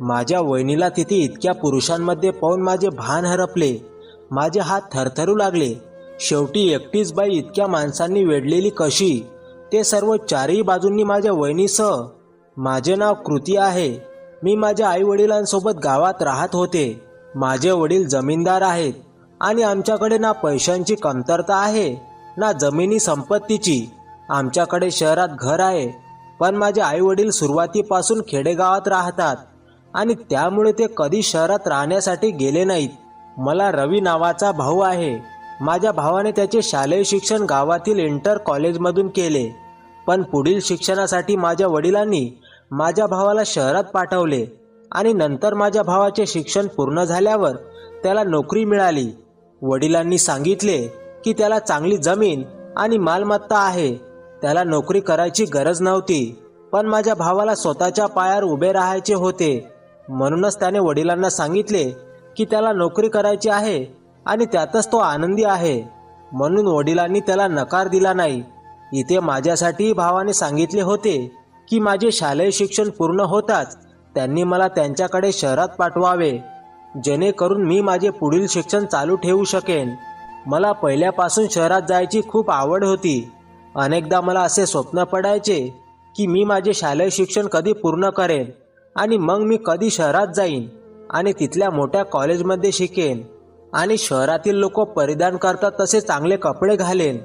माझ्या वहिनीला तिथे इतक्या पुरुषांमध्ये पाहून माझे भान हरपले. माझे हात थरथरू लागले. शेवटी एकटीच बाई इतक्या माणसांनी वेढलेली कशी, ते सर्व चारही बाजूंनी माझ्या वहिनीसह. माझे नाव कृती आहे. मी माझ्या आई वडिलांसोबत गावात राहत होते. माझे वडील जमीनदार आहेत आणि आमच्याकडे ना पैशांची कमतरता आहे ना जमिनी संपत्तीची. आमच्याकडे शहरात घर आहे, पण माझे आई वडील सुरुवातीपासून खेडेगावात राहतात आणि त्यामुळे ते कधी शहरात राहण्यासाठी गेले नाहीत. मला रवी नावाचा भाऊ आहे. माझ्या भावाने त्याचे शालेय शिक्षण गावातील इंटर कॉलेजमधून केले, पण पुढील शिक्षणासाठी माझ्या वडिलांनी माझ्या भावाला शहरात पाठवले आणि नंतर माझ्या भावाचे शिक्षण पूर्ण झाल्यावर त्याला नोकरी मिळाली. वडिलांनी सांगितले की त्याला चांगली जमीन आणि मालमत्ता आहे, त्याला नोकरी करायची गरज नव्हती. पण माझ्या भावाला स्वतःच्या पायावर उभे राहायचे होते, म्हणूनच त्याने वडिलांना सांगितले की त्याला नोकरी करायची आहे आणि त्यातच तो आनंदी आहे. म्हणून वडिलांनी त्याला नकार दिला नाही. इथे माझ्यासाठी भावाने सांगितले होते की माझे शालेय शिक्षण पूर्ण होताच त्यांनी मला त्यांच्याकडे शहरात पाठवावे, जेणेकरून मी माझे पुढील शिक्षण चालू ठेवू शकेन. मला पहिल्यापासून शहरात जायची खूप आवड होती. अनेकदा मला असे स्वप्न पडायचे की मी माझे शालेय शिक्षण कधी पूर्ण करेन आणि मग मी कधी शहरात जाईन आणि तिथल्या मोठ्या कॉलेजमध्ये शिकेन आणि शहरातील लोक परिधान करतात तसे चांगले कपडे घालेन.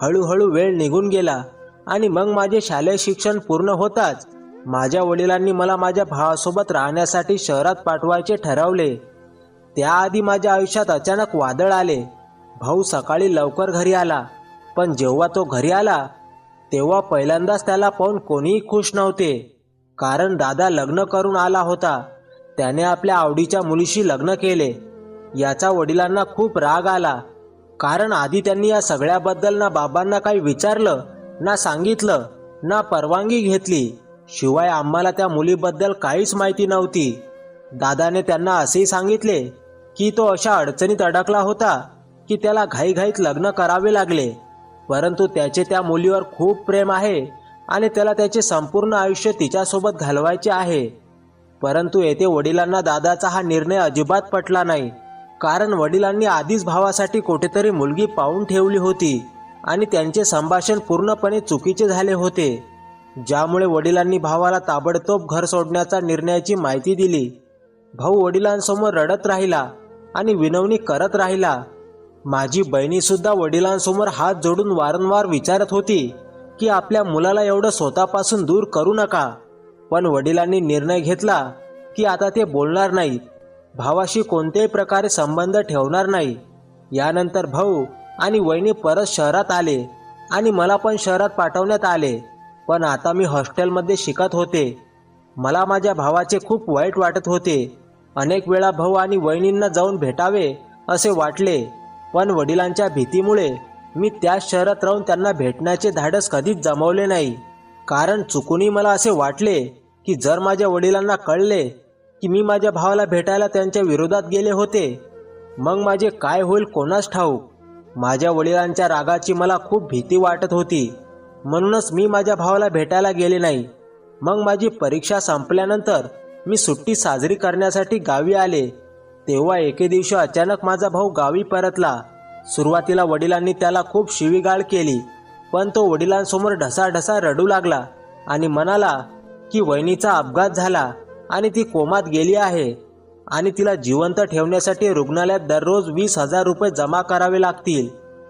हळूहळू वेळ निघून गेला आणि मग माझे शालेय शिक्षण पूर्ण होताच माझ्या वडिलांनी मला माझ्या भावासोबत राहण्यासाठी शहरात पाठवायचे ठरवले. त्याआधी माझ्या आयुष्यात अचानक वादळ आले. भाऊ सकाळी लवकर घरी आला, पण जेव्हा तो घरी आला तेव्हा पहिल्यांदाच त्याला पाहून कोणीही खुश नव्हते, कारण दादा लग्न करून आला होता. त्याने आपल्या आवडीच्या मुलीशी लग्न केले. याचा वडिलांना खूप राग आला, कारण आधी त्यांनी या सगळ्याबद्दल ना बाबांना काही विचारलं, ना सांगितलं, ना परवानगी घेतली. शिवाय आम्हाला त्या मुलीबद्दल काहीच माहिती नव्हती. दादाने त्यांना असेही सांगितले की तो अशा अडचणीत अडकला होता की त्याला घाईघाईत लग्न करावे लागले, परंतु त्याचे त्या मुलीवर खूप प्रेम आहे आणि त्याला त्याचे संपूर्ण आयुष्य तिच्यासोबत घालवायचे आहे. परंतु येथे वडिलांना दादाचा हा निर्णय अजिबात पटला नाही, कारण वडिलांनी आधीच भावासाठी कुठेतरी मुलगी पाहून ठेवली होती आणि त्यांचे संभाषण पूर्णपणे चुकीचे झाले होते, ज्यामुळे वडिलांनी भावाला ताबडतोब घर सोडण्याचा निर्णयाची माहिती दिली. भाऊ वडिलांसमोर रडत राहिला आणि विनवणी करत राहिला. माझी बहिणी सुद्धा वडिलांसमोर हात जोडून वारंवार विचारत होती की आपल्या मुलाला एवढं स्वतःपासून दूर करू नका. पण वडिलांनी निर्णय घेतला की आता ते बोलणार नाहीत, भावाशी कोणत्याही प्रकारे संबंध ठेवणार नाही. यानंतर भाऊ आणि वहिनी परत शहरात आले आणि मला पण शहरात पाठवण्यात आले. पण आता मी हॉस्टेलमध्ये शिकत होते. मला माझ्या भावाचे खूप वाईट वाटत होते. अनेक वेळा भाऊ आणि वहिनींना जाऊन भेटावे असे वाटले, पण वडिलांच्या भीतीमुळे मी त्याच शहरात राहून त्यांना भेटण्याचे धाडस कधीच जमवले नाही. कारण चुकूनही मला असे वाटले की जर माझ्या वडिलांना कळले की मी माझ्या भावाला भेटायला त्यांच्या विरोधात गेले होते, मग माझे काय होईल कोणास ठाऊक. माझ्या वडिलांच्या रागाची मला खूप भीती वाटत होती, म्हणूनच मी माझ्या भावाला भेटायला गेले नाही. मग माझी परीक्षा संपल्यानंतर मी सुट्टी साजरी करण्यासाठी गावी आले. तेव्हा एके दिवशी अचानक माझा भाऊ गावी परतला. सुरुवातीला वडिलांनी त्याला खूप शिवीगाळ केली, पण तो वडिलांसमोर ढसाढसा रडू लागला आणि म्हणाला की वहिनीचा अपघात झाला आणि ती कोमात गेली आहे आणि तिला जिवंत ठेवण्यासाठी रुग्णालयात दररोज 20,000 रुपये जमा करावे लागतील.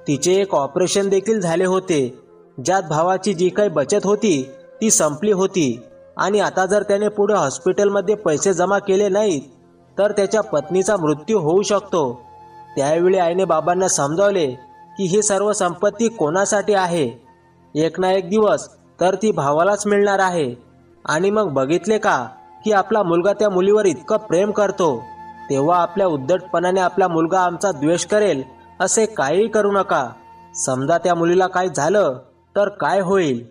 तिचे एक ऑपरेशन देखील झाले होते, ज्यात भावाची जी काही बचत होती ती संपली होती आणि आता जर त्याने पुढे हॉस्पिटलमध्ये पैसे जमा केले नाहीत तर त्याच्या पत्नीचा मृत्यू होऊ शकतो. त्यावेळी आईने बाबांना समजावले की ही सर्व संपत्ती कोणासाठी आहे, एक ना एक दिवस तर ती भावालाच मिळणार आहे. आणि मग बघितले का की आपला मुलगा त्या मुलीवर इतकं प्रेम करतो, तेव्हा आपल्या उद्धटपणाने आपला मुलगा आमचा द्वेष करेल असे काहीही करू नका. समजा त्या मुलीला काय झालं तर काय होईल.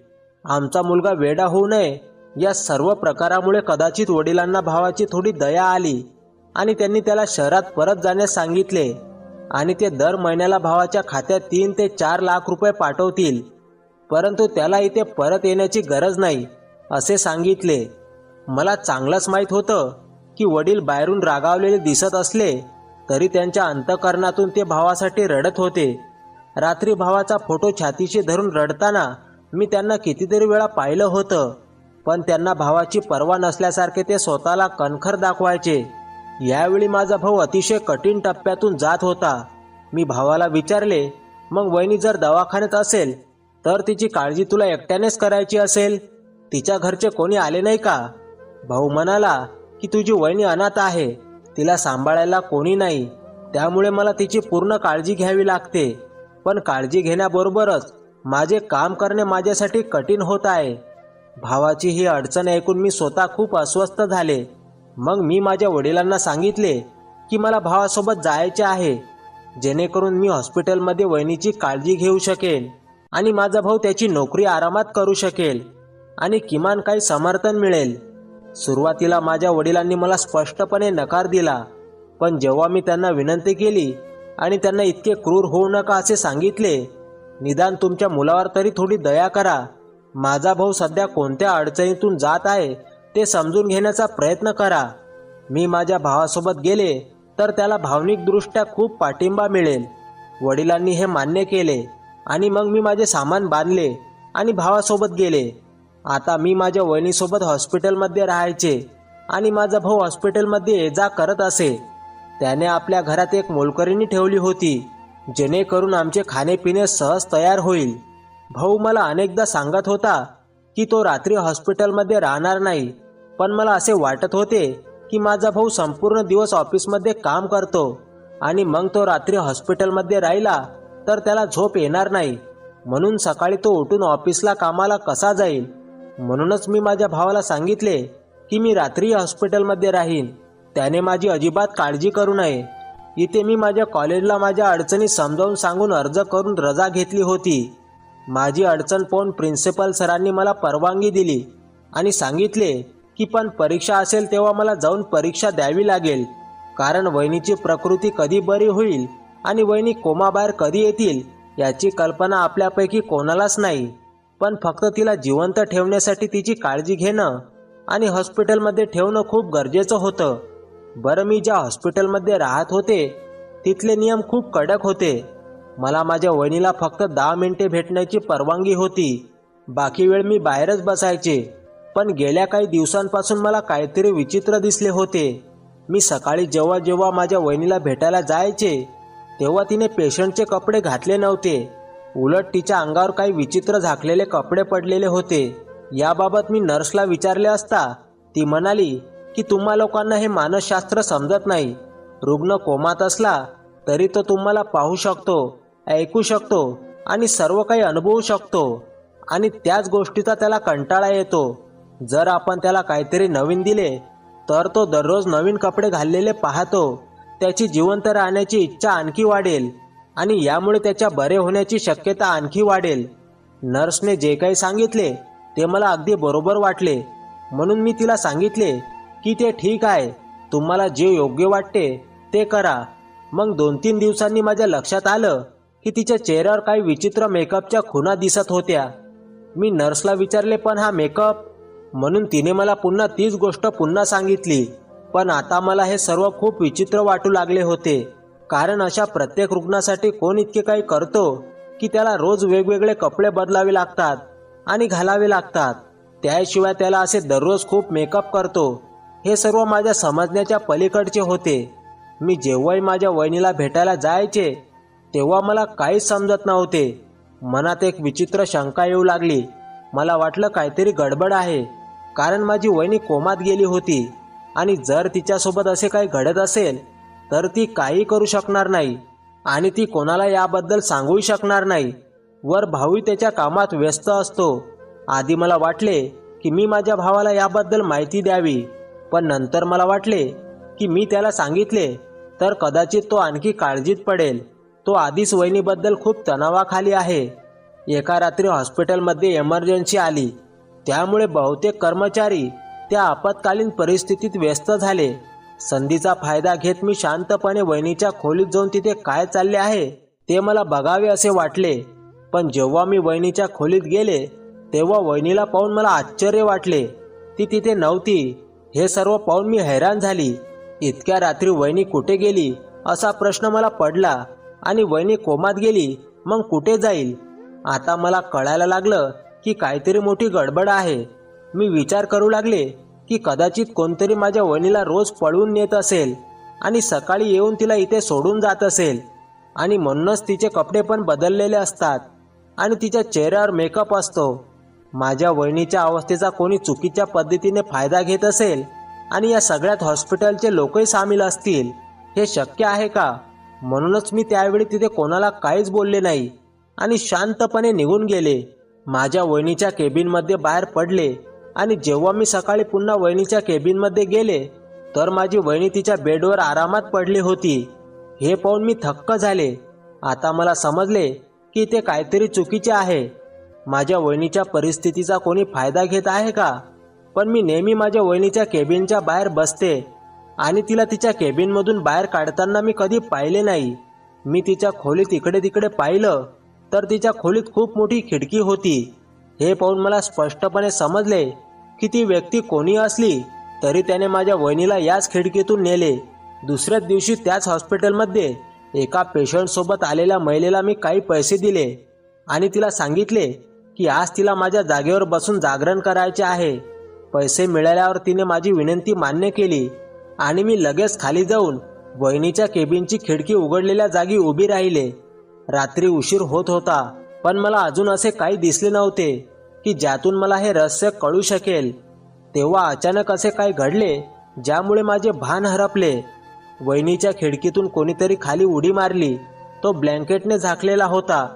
आमचा मुलगा वेडा होऊ नये या सर्व प्रकारामुळे कदाचित वडिलांना भावाची थोडी दया आली आणि त्यांनी त्याला शहरात परत जाण्यास सांगितले आणि ते दर महिन्याला भावाच्या खात्यात 3 ते 4 लाख रुपये पाठवतील, परंतु त्याला इथे परत येण्याची गरज नाही असे सांगितले. मला चांगलंच माहीत होतं की वडील बाहेरून रागावलेले दिसत असले तरी त्यांच्या अंतःकरणातून ते भावासाठी रडत होते. रात्री भावाचा फोटो छातीशी धरून रडताना मी त्यांना कितीतरी वेळा पाहिलं होतं, पण त्यांना भावाची पर्वा नसल्यासारखे ते स्वतःला कणखर दाखवायचे. यावेळी माझा भाऊ अतिशय कठीण टप्प्यातून जात होता. मी भावाला विचारले, मग वहिनी जर दवाखान्यात असेल तर तिची काळजी तुला एकट्यानेच करायची असेल, तिच्या घरचे कोणी आले नाही का? भाऊ म्हणाला की तुझी वहिनी अनाथ आहे, तिला सांभाळायला कोणी नाही, त्यामुळे मला तिची पूर्ण काळजी घ्यावी लागते. पण काळजी घेण्याबरोबरच माझे काम करणे माझ्यासाठी कठीण होत आहे. भावाची ही अडचण ऐकून मी स्वतः खूप अस्वस्थ झाले. मग मी माझ्या वडिलांना सांगितले की मला भावासोबत जायचे आहे, जेणेकरून मी हॉस्पिटलमध्ये वहिनीची काळजी घेऊ शकेन आणि माझा भाऊ त्याची नोकरी आरामात करू शकेल आणि किमान काही समर्थन मिळेल. सुरुवातीला माझ्या वडिलांनी मला स्पष्टपणे नकार दिला, पण जेव्हा मी त्यांना विनंती केली आणि त्यांना इतके क्रूर होऊ नका असे सांगितले, निदान तुमच्या मुलावर तरी थोडी दया करा, माझा भाऊ सध्या कोणत्या अडचणीतून जात आहे ते समजून घेण्याचा प्रयत्न करा, मी माझ्या भावासोबत गेले तर त्याला भावनिकदृष्ट्या खूप पाठिंबा मिळेल. वडिलांनी हे मान्य केले आणि मग मी माझे सामान बांधले आणि भावासोबत गेले. आता मी माझ्या वहिनीसोबत हॉस्पिटलमध्ये राहायचे आणि माझा भाऊ हॉस्पिटलमध्ये ये जा करत असे. त्याने आपल्या घरात एक मोलकरीणी ठेवली होती, जेणेकरून आमचे खाणेपिणे सहज तयार होईल. भाऊ मला अनेकदा सांगत होता की तो रात्री हॉस्पिटलमध्ये राहणार नाही, पण मला असे वाटत होते की माझा भाऊ संपूर्ण दिवस ऑफिसमध्ये काम करतो आणि मग तो रात्री हॉस्पिटलमध्ये राहिला तर त्याला झोप येणार नाही, म्हणून सकाळी तो उठून ऑफिसला कामाला कसा जाईल. म्हणूनच मी माझ्या भावाला सांगितले की मी रात्री हॉस्पिटलमध्ये राहीन, त्याने माझी अजिबात काळजी करू नये. इथे मी माझ्या कॉलेजला माझ्या अडचणी समजावून सांगून अर्ज करून रजा घेतली होती. माझी अडचण पाहून प्रिन्सिपल सरांनी मला परवानगी दिली आणि सांगितले की पण परीक्षा असेल तेव्हा मला जाऊन परीक्षा द्यावी लागेल, कारण वहिनीची प्रकृती कधी बरी होईल आणि वहिनी कोमाबाहेर कधी येतील याची कल्पना आपल्यापैकी कोणालाच नाही. पण फक्त तिला जिवंत ठेवण्यासाठी तिची काळजी घेणं आणि हॉस्पिटलमध्ये ठेवणं खूप गरजेचं होतं. बरं, मी ज्या हॉस्पिटलमध्ये राहत होते तिथले नियम खूप कडक होते. मला माझ्या वहिनीला फक्त 10 मिनिटे भेटण्याची परवानगी होती, बाकी वेळ मी बाहेरच बसायचे. पण गेल्या काही दिवसांपासून मला काहीतरी विचित्र दिसले होते. मी सकाळी जेव्हा जेव्हा माझ्या वहिनीला भेटायला जायचे तेव्हा तिने पेशंटचे कपडे घातले नव्हते, उलट तिच्या अंगावर काही विचित्र झाकलेले कपडे पडलेले होते. याबाबत मी नर्सला विचारले असता ती म्हणाली की तुम्हा लोकांना हे मानसशास्त्र समजत नाही. रुग्ण कोमात असला तरी तो तुम्हाला पाहू शकतो, ऐकू शकतो आणि सर्व काही अनुभवू शकतो, आणि त्याच गोष्टीचा त्याला कंटाळा येतो. जर आपण त्याला काहीतरी नवीन दिले तर तो दररोज नवीन कपडे घाललेले पाहतो. त्याची जिवंत राहण्याची इच्छा आणखी वाढेल आणि यामुळे त्याच्या बरे होण्याची शक्यता आणखी वाढेल. नर्सने जे काही सांगितले ते मला अगदी बरोबर वाटले, म्हणून मी तिला सांगितले की ते ठीक आहे, तुम्हाला जे योग्य वाटते ते करा. मग 2-3 दिवसांनी माझ्या लक्षात आलं की तिच्या चेहऱ्यावर काही विचित्र मेकअपच्या खुणा दिसत होत्या. मी नर्सला विचारले, पण हा मेकअप? म्हणून तिने मला पुन्हा तीच गोष्ट पुन्हा सांगितली. पण आता मला हे सर्व खूप विचित्र वाटू लागले होते, कारण अशा प्रत्येक रुग्णासाठी कोण इतके काही करतो की त्याला रोज वेगवेगळे कपडे बदलावे लागतात आणि घालावे लागतात, त्याशिवाय त्याला असे दररोज खूप मेकअप करतो. हे सर्व माझ्या समजण्याच्या पलीकडचे होते. मी जेव्हाही माझ्या वहिनीला भेटायला जायचे तेव्हा मला काहीच समजत नव्हते. मनात एक विचित्र शंका येऊ लागली. मला वाटलं काहीतरी गडबड आहे, कारण माझी वहिनी कोमात गेली होती आणि जर तिच्यासोबत असे काही घडत असेल तर ती काही करू शकणार नाही आणि ती कोणाला याबद्दल सांगूही शकणार नाही. वर भाऊही त्याच्या कामात व्यस्त असतो. आधी मला वाटले की मी माझ्या भावाला याबद्दल माहिती द्यावी, पण नंतर मला वाटले की मी त्याला सांगितले तर कदाचित तो आणखी काळजीत पडेल. तो आधीच वहिनीबद्दल खूप तणावाखाली आहे. एका रात्री हॉस्पिटलमध्ये इमर्जन्सी आली, त्यामुळे बहुतेक कर्मचारी त्या आपत्कालीन परिस्थितीत व्यस्त झाले. संधीचा फायदा घेत मी शांतपणे वहिनीच्या खोलीत जाऊन तिथे काय चालले आहे ते मला बघावे असे वाटले. पण जेव्हा मी वहिनीच्या खोलीत गेले तेव्हा वहिनीला पाहून मला आश्चर्य वाटले. ती तिथे नव्हती हे सर्व पाहून मी हैराण झाली. इतक्या रात्री वहिनी कुठे गेली असा प्रश्न मला पडला. आणि वहिनी कोमात गेली मग कुठे जाईल? आता मला कळायला लागलं की काहीतरी मोठी गडबड आहे. मी विचार करू लागले की कदाचित कोणतरी माझ्या वहिनीला रोज पळवून नेत असेल आणि सकाळी येऊन तिला इथे सोडून जात असेल. आणि म्हणूनच तिचे कपडे पण बदललेले असतात आणि तिच्या चेहऱ्यावर मेकअप असतो. माझ्या वहिनीच्या अवस्थेचा कोणी चुकीच्या पद्धतीने फायदा घेत असेल आणि या सगळ्यात हॉस्पिटलचे लोकही सामील असतील. हे शक्य आहे का? म्हणूनच मी त्यावेळी तिथे कोणाला काहीच बोलले नाही आणि शांतपणे निघून गेले. माझ्या वहिनीच्या केबिनमध्ये बाहेर पडले आणि जेव्हा मी सकाळी पुन्हा वहिनीच्या केबिनमध्ये गेले तर माझी वहिनी तिच्या बेडवर आरामात पडली होती. हे पाहून मी थक्क झाले. आता मला समजले की ते काहीतरी चुकीचे आहे. माझ्या वहिनीच्या परिस्थितीचा कोणी फायदा घेत आहे का? पण मी नेहमी माझ्या वहिनीच्या केबिनच्या बाहेर बसते आणि तिला तिच्या केबिनमधून बाहेर काढताना मी कधी पाहिले नाही. मी तिच्या खोलीत इकडे तिकडे पाहिलं तर तिच्या खोलीत खूप मोठी खिडकी होती. हे पाहून मला स्पष्टपणे समजले की ती व्यक्ती कोणी असली तरी त्याने माझ्या वहिनीला याच खिडकीतून नेले. दुसऱ्याच दिवशी त्याच हॉस्पिटलमध्ये एका पेशंटसोबत आलेल्या महिलेला मी काही पैसे दिले आणि तिला सांगितले की आज तिला माझ्या जागेवर बसून जागरण करायचे आहे. पैसे मिळाल्यावर तिने माझी विनंती मान्य केली आणि मी लगेच खाली जाऊन वहिनीच्या केबिनची खिडकी उघडलेल्या जागी उभी राहिले. रात्री उशीर होत होता पण मला अजून असे काही दिसले नव्हते की ज्यातून मला हे रहस्य कळू शकेल. तेव्हा अचानक असे काही घडले ज्यामुळे माझे भान हरपले. वहिनीच्या खिडकीतून कोणीतरी खाली उडी मारली. तो ब्लँकेटने झाकलेला होता.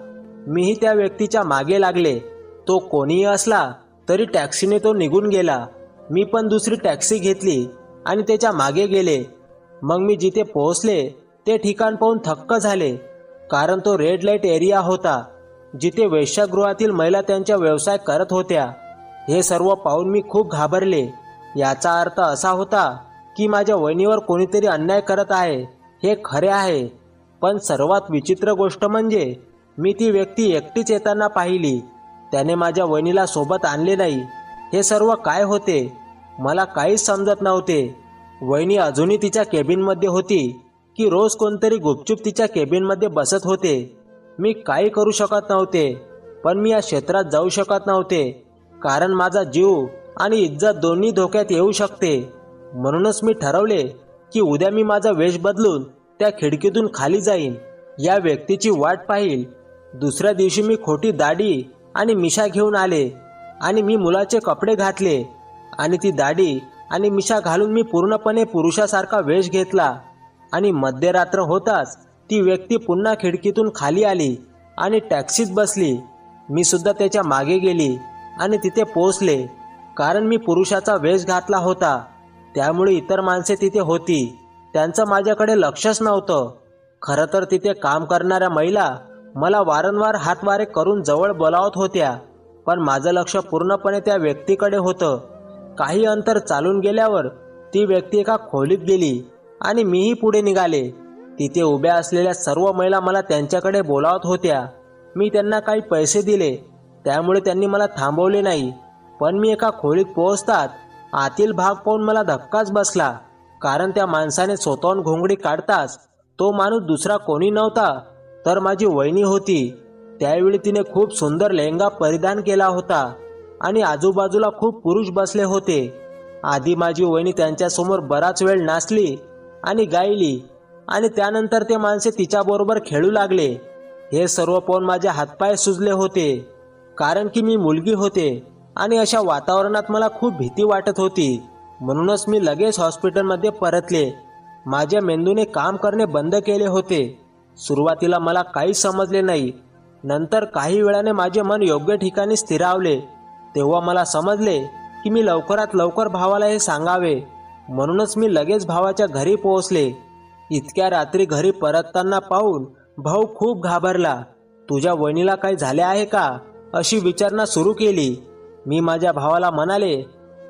मीही त्या व्यक्तीच्या मागे लागले. तो कोणीही असला तरी टॅक्सीने तो निघून गेला. मी पण दुसरी टॅक्सी घेतली आणि त्याच्या मागे गेले. मग मी जिथे पोहोचले ते ठिकाण पाहून थक्क झाले, कारण तो रेड लाईट एरिया होता जिथे वेश्यागृहातील महिला त्यांचा व्यवसाय करत होत्या. हे सर्व पाहून मी खूप घाबरले. याचा अर्थ असा होता की माझ्या वहिनीवर कोणीतरी अन्याय करत आहे. हे खरे आहे. पण सर्वात विचित्र गोष्ट म्हणजे मी ती व्यक्ती एकटीच येताना पाहिली. त्याने माझ्या वहिनीला सोबत आणले नाही. हे सर्व काय होते? मला काहीच समजत नव्हते. वहिनी अजूनही तिच्या केबिनमध्ये होती की रोज कोणतरी गुपचूप तिच्या केबिनमध्ये बसत होते? मी काही करू शकत नव्हते. पण मी या क्षेत्रात जाऊ शकत नव्हते कारण माझा जीव आणि इज्जत दोन्ही धोक्यात येऊ शकते. म्हणूनच मी ठरवले की उद्या मी माझा वेश बदलून त्या खिडकीतून खाली जाईन, या व्यक्तीची वाट पाहील. दुसऱ्या दिवशी मी खोटी दाढी आणि मिशा घेऊन आले आणि मी मुलाचे कपडे घातले आणि ती दाढी आणि मिशा घालून मी पूर्णपणे पुरुषासारखा वेश घेतला. आणि मध्यरात्र होताच ती व्यक्ती पुन्हा खिडकीतून खाली आली आणि टॅक्सीत बसली. मी सुद्धा त्याच्या मागे गेली आणि तिथे पोहोचले. कारण मी पुरुषाचा वेश घातला होता त्यामुळे इतर माणसे तिथे होती. त्यांचं माझ्याकडे लक्षच नव्हतं. खरं तर तिथे काम करणाऱ्या महिला मला वारंवार हातवारे करून जवळ बोलावत होत्या, पण माझं लक्ष पूर्णपणे त्या व्यक्तीकडे होतं. काही अंतर चालून गेल्यावर ती व्यक्ती एका खोलीत गेली आणि मीही पुढे निघाले. तिथे उभ्या असलेल्या सर्व महिला मला त्यांच्याकडे बोलावत होत्या. मी त्यांना काही पैसे दिले त्यामुळे त्यांनी मला थांबवले नाही. पण मी एका खोलीत पोहोचताच आतील भाग पाहून मला धक्काच बसला, कारण त्या माणसाने स्वतःहून घोंगडी काढताच तो माणूस दुसरा कोणी नव्हता तर माझी वहिनी होती. त्यावेळी तिने खूप सुंदर लेहंगा परिधान केला होता आणि आजूबाजूला खूप पुरुष बसले होते. आधी माझी वहिनी त्यांच्यासमोर बराच वेळ नाचली आणि गायली आणि त्यानंतर ते माणसे तिच्याबरोबर खेळू लागले. हे सर्व पाहून माझे हातपाय सुजले होते, कारण की मी मुलगी होते आणि अशा वातावरणात मला खूप भीती वाटत होती. म्हणूनच मी लगेच हॉस्पिटलमध्ये परतले. माझ्या मेंदूने काम करणे बंद केले होते. सुरुवातीला मला काहीच समजले नाही. नंतर काही वेळाने माझे मन योग्य ठिकाणी स्थिरावले. तेव्हा मला समजले की मी लवकरात लवकर भावाला हे सांगावे. म्हणूनच मी लगेच भावाच्या घरी पोहोचले. इतक्या रात्री घरी परतताना पाहून भाऊ खूप घाबरला. तुझ्या वहिनीला काही झाले आहे का अशी विचारणा सुरू केली. मी माझ्या भावाला म्हणाले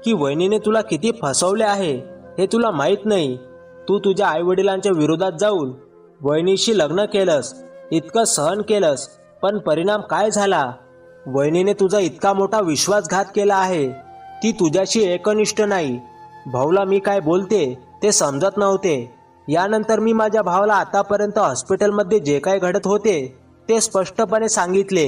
की वहिनीने तुला किती फसवले आहे हे तुला माहीत नाही. तू तुझ्या आईवडिलांच्या विरोधात जाऊन वहिनीशी लग्न केलंस, इतकं सहन केलंस, पण परिणाम काय झाला? वहिनीने तुझा इतका मोठा विश्वासघात केला आहे. ती तुझ्याशी एकनिष्ठ नाही भाऊला मी काय बोलते ते समजत नव्हते. यानंतर मी माझ्या भावाला आतापर्यंत हॉस्पिटलमध्ये जे काय घडत होते ते स्पष्टपणे सांगितले.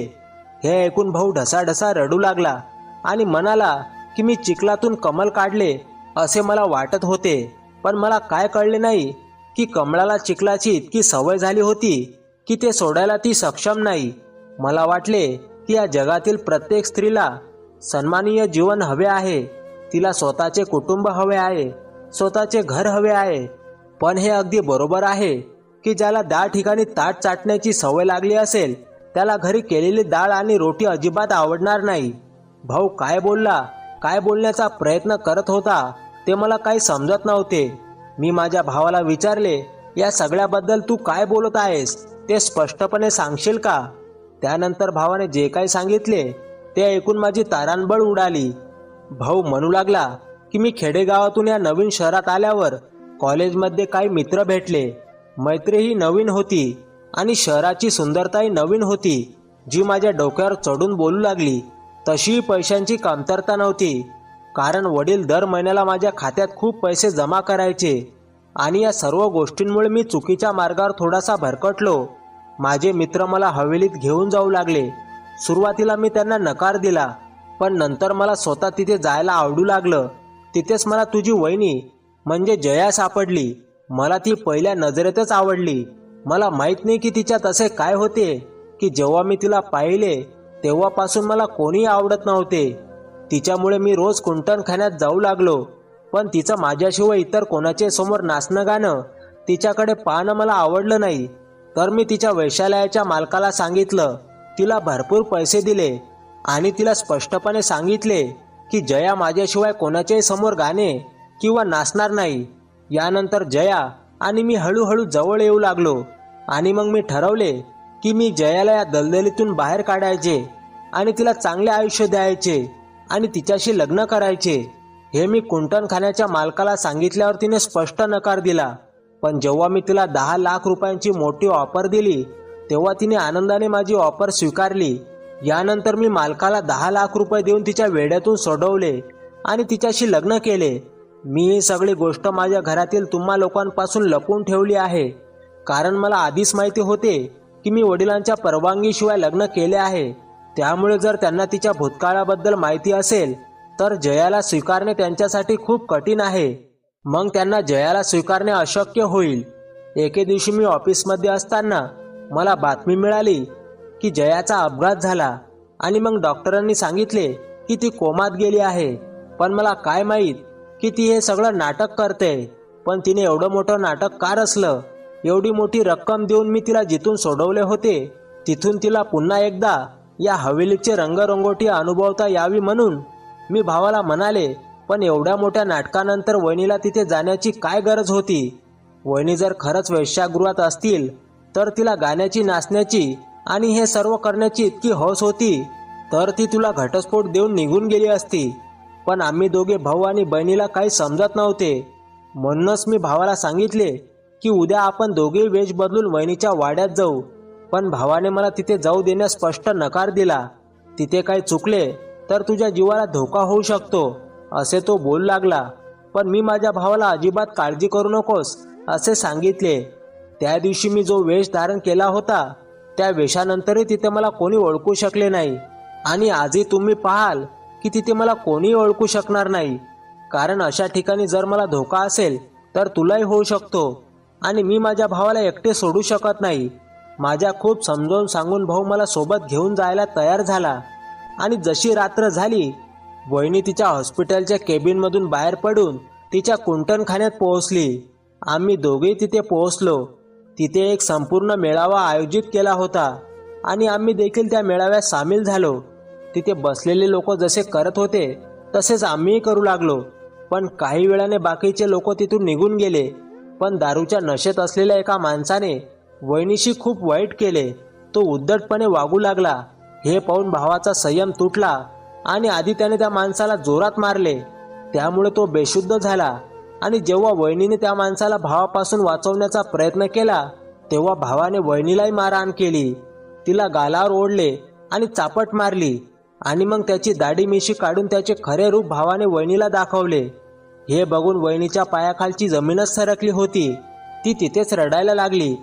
हे ऐकून भाऊ ढसाढसा रडू लागला आणि म्हणाला की मी चिखलातून कमल काढले असे मला वाटत होते, पण मला काय कळले नाही की कमळाला चिखलाची इतकी सवय झाली होती की ते सोडायला ती सक्षम नाही. मला वाटले की या जगातील प्रत्येक स्त्रीला सन्माननीय जीवन हवे आहे, तिला स्वतःचे कुटुंब हवे आहे, स्वतःचे घर हवे आहे. पण हे अगदी बरोबर आहे की ज्याला डाळ ठिकाणी ताट चाटण्याची सवय लागली असेल त्याला घरी केलेली डाळ आणि रोटी अजिबात आवडणार नाही. भाऊ काय बोलला, काय बोलण्याचा प्रयत्न करत होता ते मला काही समजत नव्हते. मी माझ्या भावाला विचारले, या सगळ्याबद्दल तू काय बोलत आहेस ते स्पष्टपणे सांगशील का? त्यानंतर भावाने जे काही सांगितले ते ऐकून माझी तारांबळ उडाली. भाऊ म्हणू लागला की मी खेडेगावातून या नवीन शहरात आल्यावर कॉलेजमध्ये काही मित्र भेटले. मैत्रीही नवीन होती आणि शहराची सुंदरताही नवीन होती, जी माझ्या डोक्यावर चढून बोलू लागली. तशीही पैशांची कमतरता नव्हती, कारण वडील दर महिन्याला माझ्या खात्यात खूप पैसे जमा करायचे आणि या सर्व गोष्टींमुळे मी चुकीच्या मार्गावर थोडासा भरकटलो. माझे मित्र मला हवेलीत घेऊन जाऊ लागले. सुरुवातीला मी त्यांना नकार दिला, पण नंतर मला स्वतः तिथे जायला आवडू लागलं. तिथेच मला तुझी वहिनी म्हणजे जया सापडली. मला ती पहिल्या नजरेतच आवडली. मला माहीत नाही की तिच्यात असे काय होते की जेव्हा मी तिला पाहिले तेव्हापासून मला कोणी आवडत नव्हते. तिच्यामुळे मी रोज कुंटणखान्यात जाऊ लागलो, पण तिचं माझ्याशिवाय इतर कोणाचे समोर नाचणं गाणं, तिच्याकडे पाहणं मला आवडलं नाही. तर मी तिच्या वेश्यालयाच्या मालकाला सांगितलं, तिला भरपूर पैसे दिले आणि तिला स्पष्टपणे सांगितले की जया माझ्याशिवाय कोणाच्याही समोर गाणे किंवा नाचणार नाही. यानंतर जया आणि मी हळूहळू जवळ येऊ लागलो आणि मग मी ठरवले की मी जयाला या दलदलीतून बाहेर काढायचे आणि तिला चांगले आयुष्य द्यायचे आणि तिच्याशी लग्न करायचे. हे मी कुंटणखान्याच्या मालकाला सांगितल्यावर तिने स्पष्ट नकार दिला. पण जेव्हा मी तिला 10 लाख रुपयांची मोठी ऑफर दिली तेव्हा तिने आनंदाने माझी ऑफर स्वीकारली. यानंतर मी मालकाला 10 लाख रुपये देऊन तिच्या वेड्यातून सोडवले आणि तिच्याशी लग्न केले. मी ही सगळी गोष्ट माझ्या घरातील तुम्हा लोकांपासून लपवून ठेवली आहे, कारण मला आधीच माहिती होते की मी वडिलांच्या परवानगीशिवाय लग्न केले आहे. त्यामुळे जर त्यांना तिच्या भूतकाळाबद्दल माहिती असेल तर जयाला स्वीकारणे त्यांच्यासाठी खूप कठीण आहे. मग त्यांना जयाला स्वीकारणे अशक्य होईल. एके दिवशी मी ऑफिसमध्ये असताना मला बातमी मिळाली की जयाचा अपघात झाला आणि मग डॉक्टरांनी सांगितले की ती कोमात गेली आहे. पण मला काय माहीत की ती हे सगळं नाटक करते. पण तिने एवढं मोठं नाटक का रचलं? एवढी मोठी रक्कम देऊन मी तिला जिथून सोडवले होते तिथून तिला पुन्हा एकदा या हवेलीचे रंगरंगोटी अनुभवता यावी म्हणून मी भावाला म्हणाले, पण एवढ्या मोठ्या नाटकानंतर वहिनीला तिथे जाण्याची काय गरज होती? वहिनी जर खरंच वेश्यागृहात असतील तर तिला गाण्याची, नाचण्याची आणि हे सर्व करण्याची इतकी हौस होती तर ती तुला घटस्फोट देऊन निघून गेली असती. पण आम्ही दोघे भाऊ आणि बहिणीला काही समजत नव्हते. म्हणूनच मी भावाला सांगितले की उद्या आपण दोघे वेश बदलून वहिनीच्या वाड्यात जाऊ. पण भावाने मला तिथे जाऊ देण्यास स्पष्ट नकार दिला. तिथे काही चुकले तर तुझ्या जीवाला धोका होऊ शकतो असे तो बोलू लागला. पण मी माझ्या भावाला अजिबात काळजी करू नकोस असे सांगितले. त्या दिवशी मी जो वेश धारण केला होता त्या वेशानंतरही तिथे मला कोणी ओळखू शकले नाही आणि आजही तुम्ही पाहाल की तिथे मला कोणी ओळखू शकणार नाही, कारण अशा ठिकाणी जर मला धोका असेल तर तुलाही होऊ शकतो आणि मी माझ्या भावाला एकटे सोडू शकत नाही. माझ्या खूप समजावून सांगून भाऊ मला सोबत घेऊन जायला तयार झाला आणि जशी रात्र झाली वहिनी तिच्या हॉस्पिटलच्या केबिनमधून बाहेर पडून तिच्या कुंटणखान्यात पोहोचली. आम्ही दोघेही तिथे पोहोचलो. तिथे एक संपूर्ण मेळावा आयोजित केला होता आणि आम्ही देखील त्या मेळाव्यात सामील झालो. तिथे बसलेले लोक जसे करत होते तसेच आम्हीही करू लागलो. पण काही वेळाने बाकीचे लोक तिथून निघून गेले. पण दारूच्या नशेत असलेल्या एका माणसाने वहिनीशी खूप वाईट केले. तो उद्धटपणे वागू लागला. हे पाहून भावाचा संयम तुटला आणि आधी त्याने त्या माणसाला जोरात मारले. त्यामुळे तो बेशुद्ध झाला आणि जेव्हा वहिनीने त्या माणसाला भावापासून वाचवण्याचा प्रयत्न केला तेव्हा भावाने वहिनीलाही मारहाण केली. तिला गालावर ओढले आणि चापट मारली आणि मग त्याची दाढी मिशी काढून त्याचे खरे रूप भावाने वहिनीला दाखवले. हे बघून वहिनीच्या पायाखालची जमीनच सरकली होती. ती तिथेच रडायला लागली.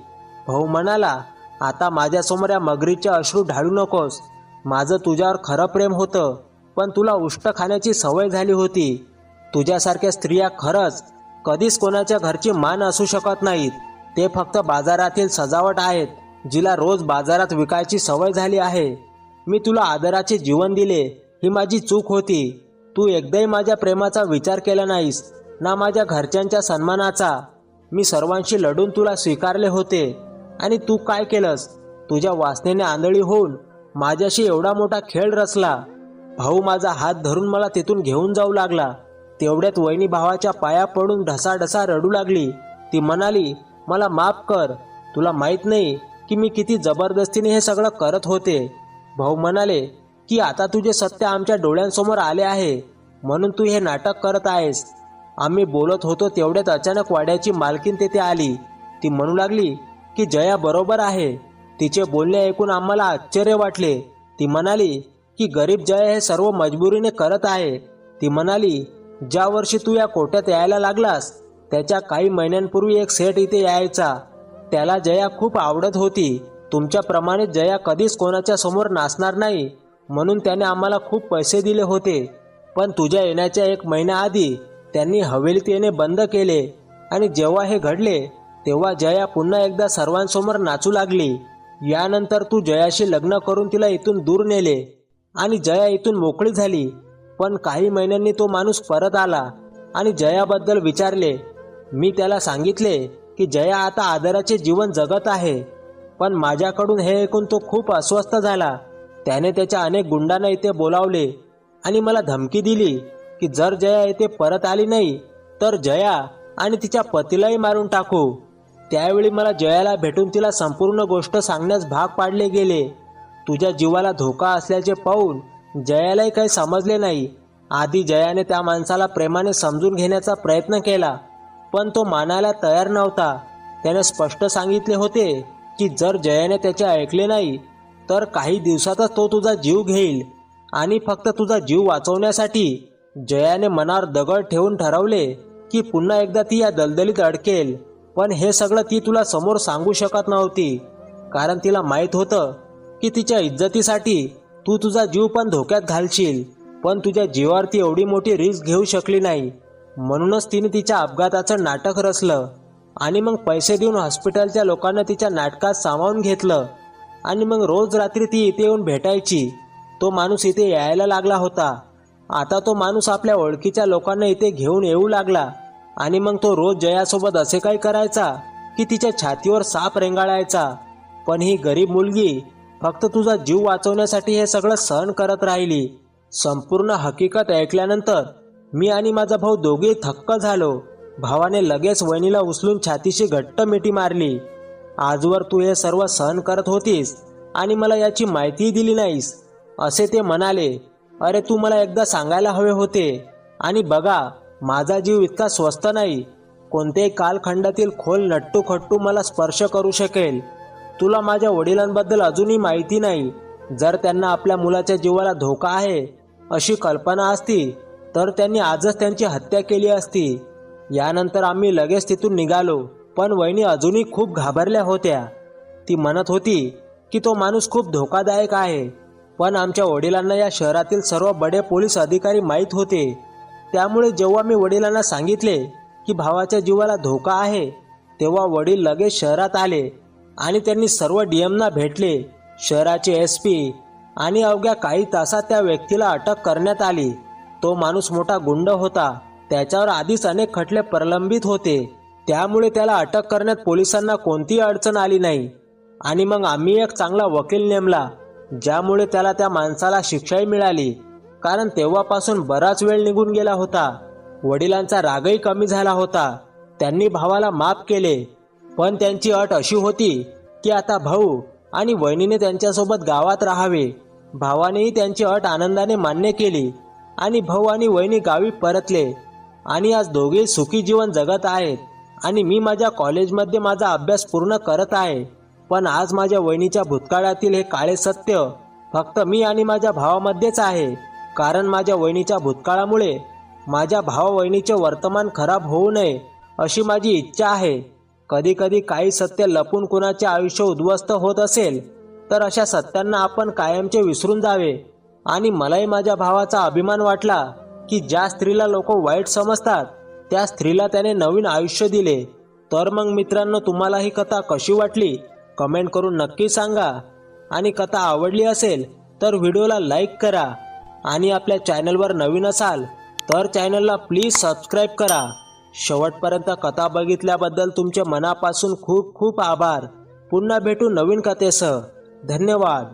भाऊ म्हणाला, आता माझ्यासमोर या मगरीचे अश्रू ढाळू नकोस. माझं तुझ्यावर खरं प्रेम होतं, पण तुला उष्ट खाण्याची सवय झाली होती. तुझ्यासारख्या स्त्रिया खरंच कधीच कोणाच्या घरची मान असू शकत नाहीत. ते फक्त बाजारातील सजावट आहेत, जिला रोज बाजारात विकायची सवय झाली आहे. मी तुला आदराचे जीवन दिले, ही माझी चूक होती. तू एकदाही माझ्या प्रेमाचा विचार केला नाहीस, ना माझ्या घरच्यांच्या सन्मानाचा. मी सर्वांशी लढून तुला स्वीकारले होते, आणि तू काय केलंस? तुझ्या वासनेने आंधळी होऊन माझ्याशी एवढा मोठा खेळ रचला. भाऊ माझा हात धरून मला तिथून घेऊन जाऊ लागला. तेवढ्यात वहिनी भावाच्या पाया पडून ढसाढसा रडू लागली. ती म्हणाली, मला माफ कर. तुला माहीत नाही की मी किती जबरदस्तीने हे सगळं करत होते. भाऊ म्हणाले की आता तुझे सत्य आमच्या डोळ्यांसमोर आले आहे, म्हणून तू हे नाटक करत आहेस. आम्ही बोलत होतो तेवढ्यात अचानक वाड्याची मालकीण तेथे आली. ती म्हणू लागली की जया बरोबर आहे. तिचे बोलणे ऐकून आम्हाला आश्चर्य वाटले. ती म्हणाली की गरीब जया हे सर्व मजबुरीने करत आहे. ती म्हणाली, ज्या वर्षी तू या कोट्यात यायला लागलास त्याच्या काही महिन्यांपूर्वी एक सेठ इथे यायचा. त्याला जया खूप आवडत होती. तुमच्याप्रमाणे जया कधीच कोणाच्या समोर नाचणार नाही, म्हणून त्याने आम्हाला खूप पैसे दिले होते. पण तुझ्या येण्याच्या 1 महिन्याआधी त्यांनी हवेलीत येणे बंद केले, आणि जेव्हा हे घडले तेव्हा जया पुन्हा एकदा सर्वांसमोर नाचू लागली. यानंतर तू जयाशी लग्न करून तिला इथून दूर नेले, आणि जया इथून मोकळी झाली. पण काही महिन्यांनी तो माणूस परत आला आणि जयाबद्दल विचारले. मी त्याला सांगितले की जया आता आदराचे जीवन जगत आहे. पण माझ्याकडून हे ऐकून तो खूप अस्वस्थ झाला. त्याने त्याच्या अनेक गुंडांना इथे बोलावले आणि मला धमकी दिली की जर जया इथे परत आली नाही तर जया आणि तिच्या पतीलाही मारून टाकू. त्यावेळी मला जयाला भेटून तिला संपूर्ण गोष्ट सांगण्यास भाग पाडले गेले. तुझ्या जीवाला धोका असल्याचे पाहून जयालाही काही समजले नाही. आधी जयाने त्या माणसाला प्रेमाने समजून घेण्याचा प्रयत्न केला, पण तो मानायला तयार नव्हता. त्याने स्पष्ट सांगितले होते की जर जयाने त्याचे ऐकले नाही तर काही दिवसातच तो तुझा जीव घेईल. आणि फक्त तुझा जीव वाचवण्यासाठी जयाने मनावर दगड ठेवून ठरवले की पुन्हा एकदा ती या दलदलीत अडकेल. पण हे सगळं ती तुला समोर सांगू शकत नव्हती, कारण तिला माहीत होतं की तिच्या इज्जतीसाठी तू तुझा जीव पण धोक्यात घालशील. पण तुझ्या जीवावर ती एवढी मोठी रिस्क घेऊ शकली नाही, म्हणूनच तिने तिच्या अपघाताचं नाटक रचलं आणि मग पैसे देऊन हॉस्पिटलच्या लोकांना तिच्या नाटकात सामावून घेतलं. आणि मग रोज रात्री ती इथे येऊन भेटायची. तो माणूस इथे यायला लागला होता. आता तो माणूस आपल्या ओळखीच्या लोकांना इथे घेऊन येऊ लागला, आणि मग तो रोज जयासोबत असे काही करायचा की तिच्या छातीवर साप रेंगाळायचा. पण ही गरीब मुलगी फक्त तुझा जीव वाचवण्यासाठी हे सगळं सहन करत राहिली. संपूर्ण हकीकत ऐकल्यानंतर मी आणि माझा भाऊ दोघेही थक्क झालो. भावाने लगेच वहिनीला उचलून छातीशी घट्ट मिठी मारली. आजवर तू हे सर्व सहन करत होतीस आणि मला याची माहितीही दिली नाहीस, असे ते म्हणाले. अरे तू मला एकदा सांगायला हवे होते. आणि बघा, माझा जीव इतका स्वस्त नाही. कोणत्याही कालखंडातील खोल नट्टू खट्टू मला स्पर्श करू शकेल. तुला माझ्या वडिलांबद्दल अजूनही माहिती नाही. जर त्यांना आपल्या मुलाच्या जीवाला धोका आहे अशी कल्पना असती तर त्यांनी आजच त्यांची हत्या केली असती. यानंतर आम्ही लगेच तिथून निघालो, पण वहिनी अजूनही खूप घाबरल्या होत्या. ती म्हणत होती की तो माणूस खूप धोकादायक आहे. पण आमच्या वडिलांना या शहरातील सर्व बडे पोलीस अधिकारी माहीत होते. त्यामुळे जेव्हा मी वडिलांना सांगितले की भावाच्या जीवाला धोका आहे, तेव्हा वडील लगेच शहरात आले आणि त्यांनी सर्व डीएमना भेटले. शहराचे एसपी आणि अवघ्या काही तासात त्या व्यक्तीला अटक करण्यात आली. तो माणूस मोठा गुंड होता. त्याच्यावर आधीच अनेक खटले प्रलंबित होते, त्यामुळे त्याला अटक करण्यात पोलिसांना कोणतीही अडचण आली नाही. आणि मग आम्ही एक चांगला वकील नेमला, ज्यामुळे त्याला त्या माणसाला शिक्षाही मिळाली, कारण तेव्हापासून बराच वेळ निघून गेला होता. वडिलांचा रागही कमी झाला होता. त्यांनी भावाला माफ केले, पण त्यांची अट अशी होती की आता भाऊ आणि वहिनीने त्यांच्यासोबत गावात राहावे. भावानेही त्यांची अट आनंदाने मान्य केली आणि भाऊ आणि वहिनी गावी परतले आणि आज दोघेही सुखी जीवन जगत आहेत. आणि मी माझ्या कॉलेजमध्ये माझा अभ्यास पूर्ण करत आहे. पण आज माझ्या वहिनीच्या भूतकाळातील हे काळे सत्य फक्त मी आणि माझ्या भावामध्येच आहे, कारण माझ्या वहिनीच्या भूतकाळामुळे माझ्या भावा वहिनीचे वर्तमान खराब होऊ नये अशी माझी इच्छा आहे. कधी कधी काही सत्य लपून कुणाचे आयुष्य उद्ध्वस्त होत असेल तर अशा सत्यांना आपण कायमचे विसरून जावे. आणि मलाही माझ्या भावाचा अभिमान वाटला की ज्या स्त्रीला लोक वाईट समजतात त्या स्त्रीला त्याने नवीन आयुष्य दिले. तर मग मित्रांनो, तुम्हाला ही कथा कशी वाटली कमेंट करून नक्की सांगा. आणि कथा आवडली असेल तर व्हिडिओला लाईक करा. आणि आपल्या चॅनलवर नवीन असाल तर चॅनलला प्लीज सबस्क्राईब करा. शेवटपर्यंत कथा बघितल्याबद्दल तुमचे मनापासून खूप खूप आभार. पुन्हा भेटू नवीन कथेसह. धन्यवाद.